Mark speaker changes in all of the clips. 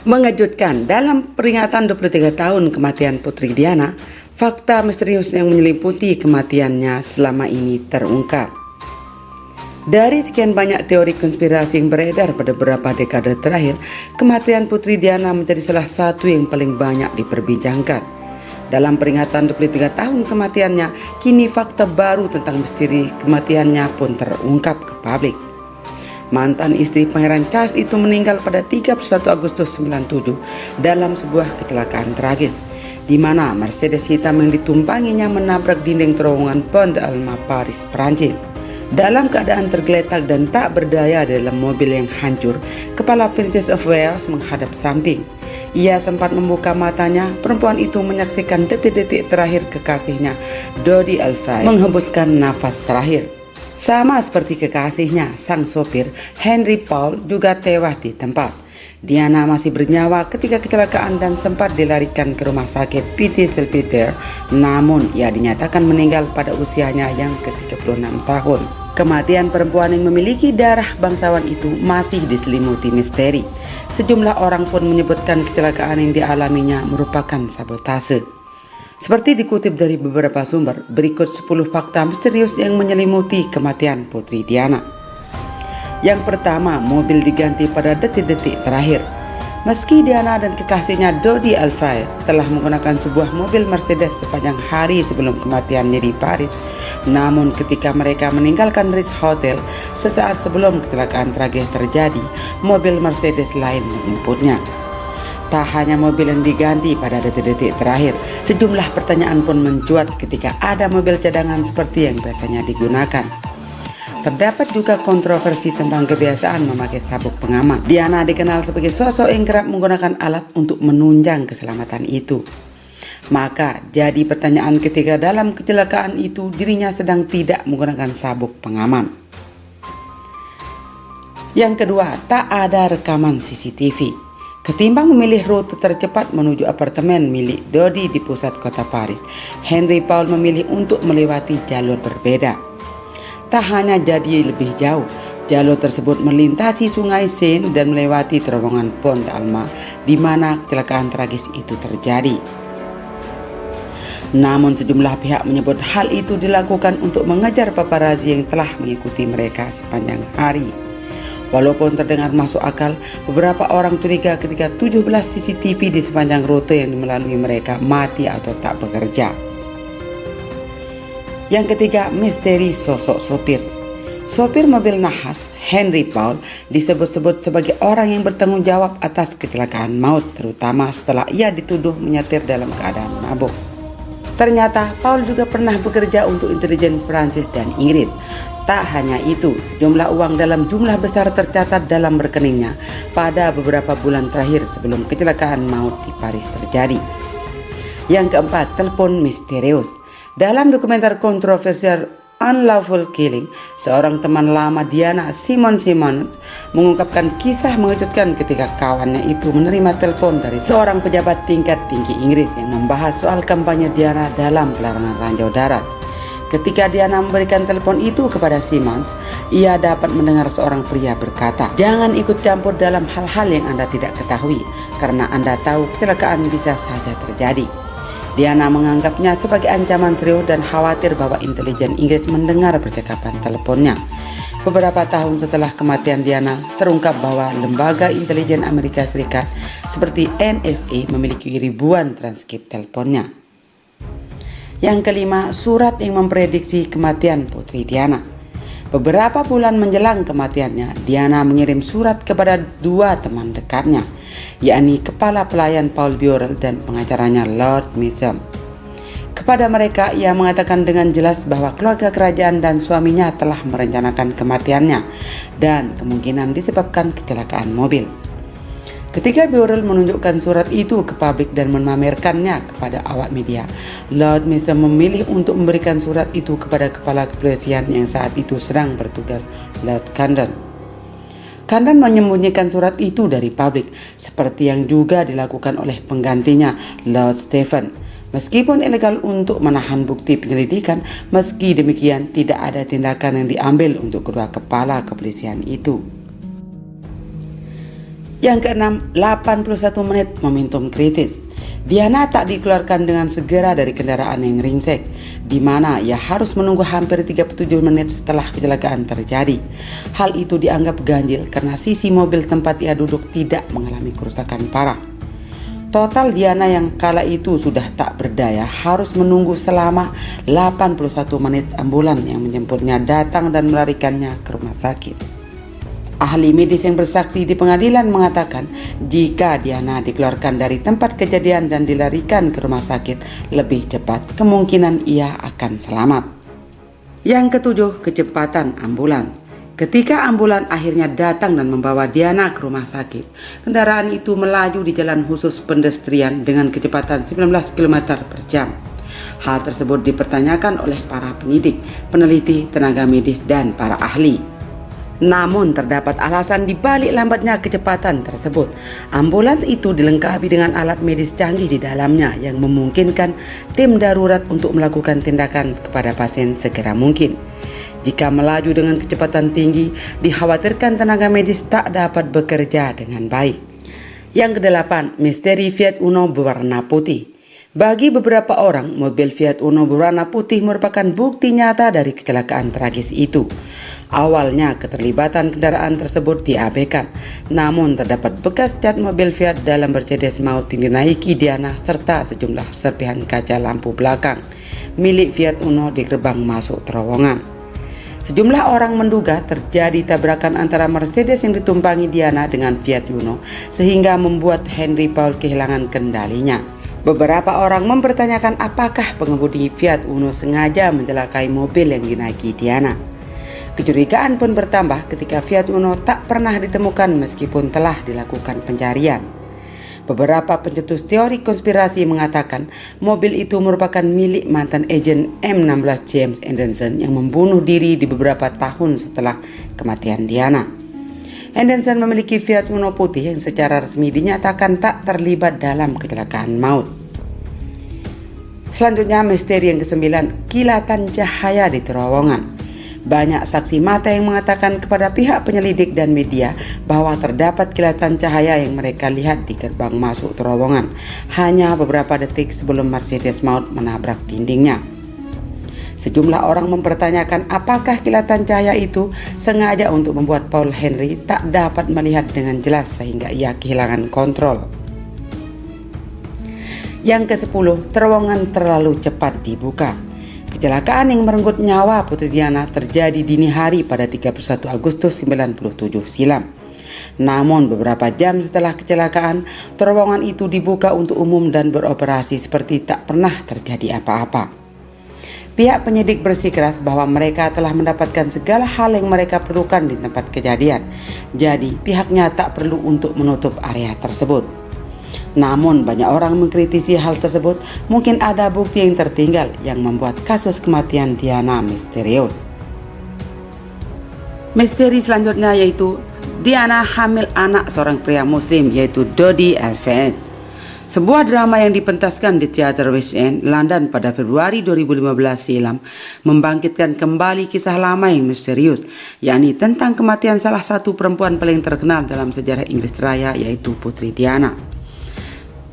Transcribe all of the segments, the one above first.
Speaker 1: Mengejutkan, dalam peringatan 23 tahun kematian Putri Diana, fakta misterius yang menyelimuti kematiannya selama ini terungkap. Dari sekian banyak teori konspirasi yang beredar pada beberapa dekade terakhir, kematian Putri Diana menjadi salah satu yang paling banyak diperbincangkan. Dalam peringatan 23 tahun kematiannya, kini fakta baru tentang misteri kematiannya pun terungkap ke publik. Mantan istri Pangeran Charles itu meninggal pada 31 Agustus 97 dalam sebuah kecelakaan tragis, di mana Mercedes hitam yang ditumpanginya menabrak dinding terowongan Pont d'Alma, Paris, Prancis. Dalam keadaan tergeletak dan tak berdaya dalam mobil yang hancur, kepala Princess of Wales menghadap samping. Ia sempat membuka matanya. Perempuan itu menyaksikan detik-detik terakhir kekasihnya, Dodi Al-Fayed, menghembuskan nafas terakhir. Sama seperti kekasihnya, sang sopir Henry Paul juga tewas di tempat. Diana masih bernyawa ketika kecelakaan dan sempat dilarikan ke rumah sakit PT Salpeter, namun ia dinyatakan meninggal pada usianya yang ke-36 tahun. Kematian perempuan yang memiliki darah bangsawan itu masih diselimuti misteri. Sejumlah orang pun menyebutkan kecelakaan yang dialaminya merupakan sabotase. Seperti dikutip dari beberapa sumber, berikut 10 fakta misterius yang menyelimuti kematian Putri Diana. Yang pertama, mobil diganti pada detik-detik terakhir. Meski Diana dan kekasihnya Dodi Al-Fayed telah menggunakan sebuah mobil Mercedes sepanjang hari sebelum kematiannya di Paris, namun ketika mereka meninggalkan Ritz Hotel sesaat sebelum kecelakaan tragis terjadi, mobil Mercedes lain menjemputnya. Tak hanya mobil yang diganti pada detik-detik terakhir, sejumlah pertanyaan pun mencuat ketika ada mobil cadangan seperti yang biasanya digunakan. Terdapat juga kontroversi tentang kebiasaan memakai sabuk pengaman. Diana dikenal sebagai sosok yang kerap menggunakan alat untuk menunjang keselamatan itu. Maka jadi pertanyaan ketika dalam kecelakaan itu dirinya sedang tidak menggunakan sabuk pengaman. Yang kedua, tak ada rekaman CCTV. Ketimbang memilih rute tercepat menuju apartemen milik Dodi di pusat kota Paris, Henry Paul memilih untuk melewati jalur berbeda. Tak hanya jadi lebih jauh, jalur tersebut melintasi sungai Seine dan melewati terowongan Pont d'Alma di mana kecelakaan tragis itu terjadi. Namun sejumlah pihak menyebut hal itu dilakukan untuk mengejar paparazzi yang telah mengikuti mereka sepanjang hari. Walaupun terdengar masuk akal, beberapa orang curiga ketika 17 CCTV di sepanjang rute yang melalui mereka mati atau tak bekerja. Yang ketiga, misteri sosok sopir. Sopir mobil nahas, Henry Paul, disebut-sebut sebagai orang yang bertanggung jawab atas kecelakaan maut, terutama setelah ia dituduh menyetir dalam keadaan mabuk. Ternyata Paul juga pernah bekerja untuk intelijen Prancis dan Inggris. Tak hanya itu, sejumlah uang dalam jumlah besar tercatat dalam rekeningnya pada beberapa bulan terakhir sebelum kecelakaan maut di Paris terjadi. Yang keempat, telepon misterius. Dalam dokumenter kontroversial Unlawful Killing, seorang teman lama Diana, Simon Simons, mengungkapkan kisah mengejutkan ketika kawannya itu menerima telepon dari seorang pejabat tingkat tinggi Inggris yang membahas soal kampanye Diana dalam pelarangan ranjau darat. Ketika Diana memberikan telepon itu kepada Simons, ia dapat mendengar seorang pria berkata, "Jangan ikut campur dalam hal-hal yang Anda tidak ketahui, karena Anda tahu kecelakaan bisa saja terjadi." Diana menganggapnya sebagai ancaman serius dan khawatir bahwa intelijen Inggris mendengar percakapan teleponnya. Beberapa tahun setelah kematian Diana, terungkap bahwa lembaga intelijen Amerika Serikat seperti NSA memiliki ribuan transkrip teleponnya. Yang kelima, surat yang memprediksi kematian Putri Diana. Beberapa bulan menjelang kematiannya, Diana mengirim surat kepada dua teman dekatnya, yakni Kepala Pelayan Paul Burrell dan pengacaranya Lord Measham. Kepada mereka, ia mengatakan dengan jelas bahwa keluarga kerajaan dan suaminya telah merencanakan kematiannya dan kemungkinan disebabkan kecelakaan mobil. Ketika Burrell menunjukkan surat itu ke publik dan memamerkannya kepada awak media, Lord Measham memilih untuk memberikan surat itu kepada kepala kepolisian yang saat itu sedang bertugas, Lord Camden. Camden menyembunyikan surat itu dari publik, seperti yang juga dilakukan oleh penggantinya, Lord Stephen. Meskipun ilegal untuk menahan bukti penyelidikan, meski demikian tidak ada tindakan yang diambil untuk kedua kepala kepolisian itu. Yang keenam, 81 menit momentum kritis. Diana tak dikeluarkan dengan segera dari kendaraan yang ringsek, di mana ia harus menunggu hampir 37 menit setelah kecelakaan terjadi. Hal itu dianggap ganjil karena sisi mobil tempat ia duduk tidak mengalami kerusakan parah. Total Diana yang kala itu sudah tak berdaya harus menunggu selama 81 menit ambulan yang menjemputnya datang dan melarikannya ke rumah sakit. Ahli medis yang bersaksi di pengadilan mengatakan jika Diana dikeluarkan dari tempat kejadian dan dilarikan ke rumah sakit lebih cepat, kemungkinan ia akan selamat. Yang ketujuh, kecepatan ambulan. Ketika ambulan akhirnya datang dan membawa Diana ke rumah sakit, kendaraan itu melaju di jalan khusus pedestrian dengan kecepatan 19 km per jam. Hal tersebut dipertanyakan oleh para penyidik, peneliti, tenaga medis, dan para ahli. Namun terdapat alasan di balik lambatnya kecepatan tersebut. Ambulans itu dilengkapi dengan alat medis canggih di dalamnya yang memungkinkan tim darurat untuk melakukan tindakan kepada pasien segera mungkin. Jika melaju dengan kecepatan tinggi, dikhawatirkan tenaga medis tak dapat bekerja dengan baik. Yang kedelapan, misteri Fiat Uno berwarna putih. Bagi beberapa orang, mobil Fiat Uno berwarna putih merupakan bukti nyata dari kecelakaan tragis itu. Awalnya keterlibatan kendaraan tersebut diabaikan, namun terdapat bekas cat mobil Fiat dalam Mercedes maut yang dinaiki Diana serta sejumlah serpihan kaca lampu belakang milik Fiat Uno di gerbang masuk terowongan. Sejumlah orang menduga terjadi tabrakan antara Mercedes yang ditumpangi Diana dengan Fiat Uno sehingga membuat Henry Paul kehilangan kendalinya. Beberapa orang mempertanyakan apakah pengemudi Fiat Uno sengaja mencelakai mobil yang dinaiki Diana. Kecurigaan pun bertambah ketika Fiat Uno tak pernah ditemukan meskipun telah dilakukan pencarian. Beberapa pencetus teori konspirasi mengatakan mobil itu merupakan milik mantan agen M16 James Anderson yang membunuh diri di beberapa tahun setelah kematian Diana. Anderson memiliki Fiat Uno putih yang secara resmi dinyatakan tak terlibat dalam kecelakaan maut. Selanjutnya, misteri yang ke-9, kilatan cahaya di terowongan. Banyak saksi mata yang mengatakan kepada pihak penyelidik dan media bahwa terdapat kilatan cahaya yang mereka lihat di gerbang masuk terowongan hanya beberapa detik sebelum Mercedes maut menabrak dindingnya. Sejumlah orang mempertanyakan apakah kilatan cahaya itu sengaja untuk membuat Paul Henry tak dapat melihat dengan jelas sehingga ia kehilangan kontrol. Yang ke-10, terowongan terlalu cepat dibuka. Kecelakaan yang merenggut nyawa Putri Diana terjadi dini hari pada 31 Agustus 97 silam. Namun beberapa jam setelah kecelakaan, terowongan itu dibuka untuk umum dan beroperasi seperti tak pernah terjadi apa-apa. Pihak penyidik bersikeras bahwa mereka telah mendapatkan segala hal yang mereka perlukan di tempat kejadian. Jadi pihaknya tak perlu untuk menutup area tersebut. Namun banyak orang mengkritisi hal tersebut, mungkin ada bukti yang tertinggal yang membuat kasus kematian Diana misterius. Misteri selanjutnya yaitu Diana hamil anak seorang pria muslim yaitu Dodi Al-Fayed. Sebuah drama yang dipentaskan di teater West End, London pada Februari 2015 silam membangkitkan kembali kisah lama yang misterius, yakni tentang kematian salah satu perempuan paling terkenal dalam sejarah Inggris Raya yaitu Putri Diana.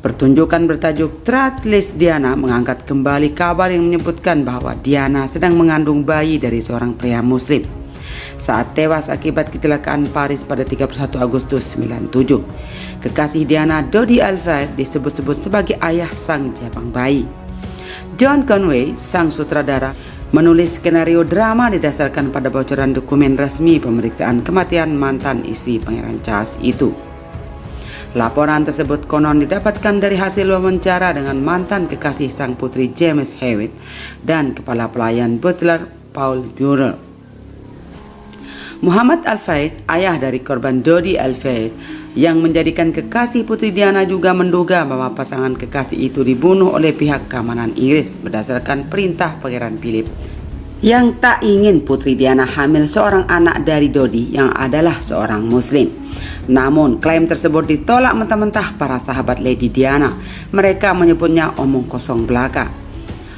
Speaker 1: Pertunjukan bertajuk Truth Diana mengangkat kembali kabar yang menyebutkan bahwa Diana sedang mengandung bayi dari seorang pria muslim saat tewas akibat kecelakaan Paris pada 31 Agustus 97. Kekasih Diana, Dodi Al-Fayed, disebut-sebut sebagai ayah sang jabang bayi. John Conway, sang sutradara, menulis skenario drama didasarkan pada bocoran dokumen resmi pemeriksaan kematian mantan istri Pangeran Charles itu. Laporan tersebut konon didapatkan dari hasil wawancara dengan mantan kekasih sang putri James Hewitt dan kepala pelayan butler Paul Burrell. Muhammad Al-Fayed, ayah dari korban Dodi Al-Fayed, yang menjadikan kekasih Putri Diana, juga menduga bahwa pasangan kekasih itu dibunuh oleh pihak keamanan Inggris berdasarkan perintah Pangeran Philip yang tak ingin Putri Diana hamil seorang anak dari Dodi yang adalah seorang Muslim. Namun klaim tersebut ditolak mentah-mentah para sahabat Lady Diana. Mereka menyebutnya omong kosong belaka.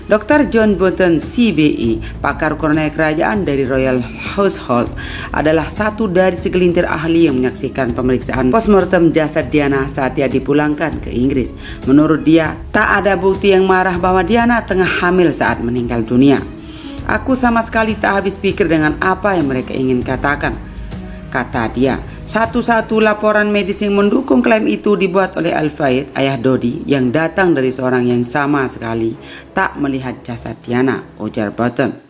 Speaker 1: Dr. John Burton CBE, pakar koroner kerajaan dari Royal Household, adalah satu dari segelintir ahli yang menyaksikan pemeriksaan postmortem jasad Diana saat dia dipulangkan ke Inggris. Menurut dia, tak ada bukti yang mengarah bahwa Diana tengah hamil saat meninggal dunia. "Aku sama sekali tak habis pikir dengan apa yang mereka ingin katakan," kata dia. Satu-satu laporan medis yang mendukung klaim itu dibuat oleh Al-Fayed, ayah Dodi, yang datang dari seorang yang sama sekali tak melihat jasad Diana, ujar Burton.